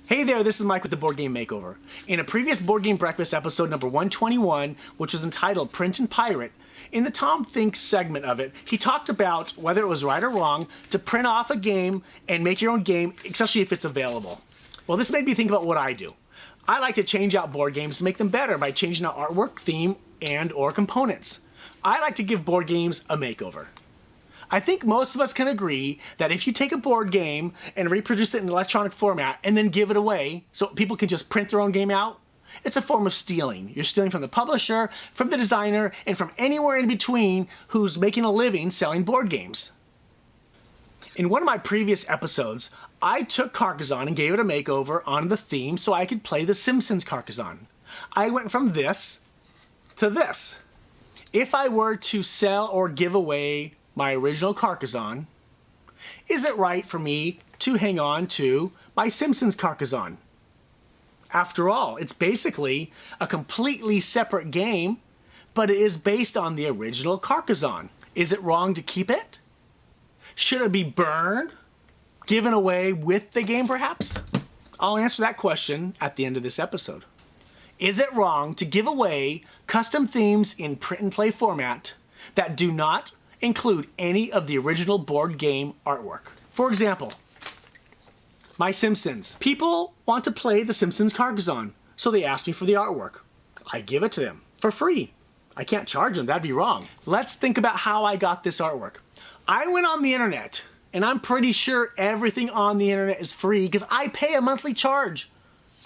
Hey there, this is Mike with the Board Game Makeover. In a previous Board Game Breakfast episode number 121, which was entitled Print and Pirate, in the Tom Thinks segment of it, he talked about whether it was right or wrong to print off a game and make your own game, especially if it's available. Well, this made me think about what I do. I like to change out board games to make them better by changing out artwork, theme, and or components. I like to give board games a makeover. I think most of us can agree that if you take a board game and reproduce it in electronic format and then give it away so people can just print their own game out, it's a form of stealing. You're stealing from the publisher, from the designer, and from anywhere in between who's making a living selling board games. In one of my previous episodes, I took Carcassonne and gave it a makeover on the theme so I could play the Simpsons Carcassonne. I went from this to this. If I were to sell or give away my original Carcassonne, is it right for me to hang on to my Simpsons Carcassonne? After all, it's basically a completely separate game, but it is based on the original Carcassonne. Is it wrong to keep it? Should it be burned? Given away with the game, perhaps? I'll answer that question at the end of this episode. Is it wrong to give away custom themes in print and play format that do not include any of the original board game artwork? For example, my Simpsons. People want to play the Simpsons Carcassonne, so they ask me for the artwork. I give it to them for free. I can't charge them, that'd be wrong. Let's think about how I got this artwork. I went on the internet, and I'm pretty sure everything on the internet is free because I pay a monthly charge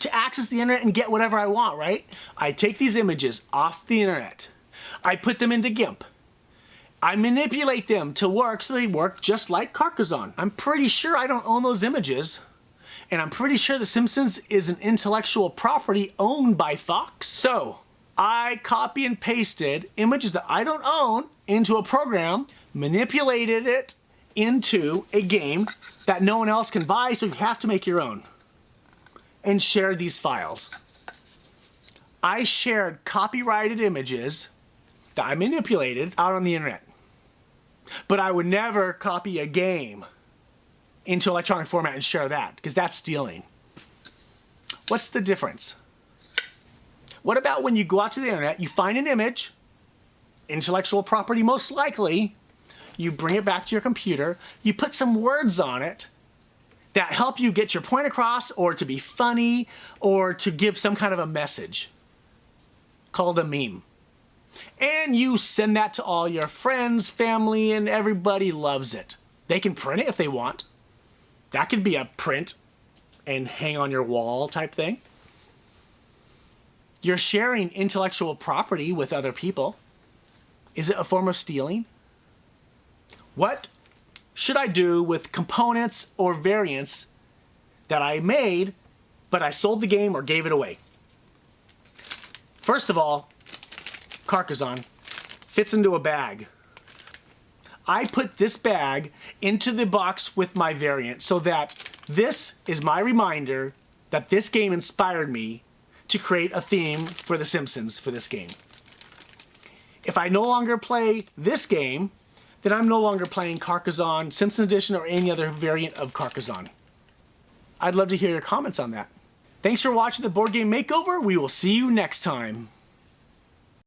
to access the internet and get whatever I want, right? I take these images off the internet. I put them into GIMP. I manipulate them to work so they work just like Carcassonne. I'm pretty sure I don't own those images. And I'm pretty sure The Simpsons is an intellectual property owned by Fox. So I copy and pasted images that I don't own into a program, manipulated it into a game that no one else can buy, so you have to make your own, and share these files. I shared copyrighted images that I manipulated out on the internet. But I would never copy a game into electronic format and share that, because that's stealing. What's the difference? What about when you go out to the internet, you find an image, intellectual property most likely, you bring it back to your computer, you put some words on it that help you get your point across, or to be funny, or to give some kind of a message, called a meme. And you send that to all your friends, family, and everybody loves it. They can print it if they want. That could be a print and hang on your wall type thing. You're sharing intellectual property with other people. Is it a form of stealing? What should I do with components or variants that I made, but I sold the game or gave it away? First of all, Carcassonne fits into a bag. I put this bag into the box with my variant so that this is my reminder that this game inspired me to create a theme for The Simpsons for this game. If I no longer play this game, then I'm no longer playing Carcassonne, Simpson Edition, or any other variant of Carcassonne. I'd love to hear your comments on that. Thanks for watching the Board Game Makeover. We will see you next time.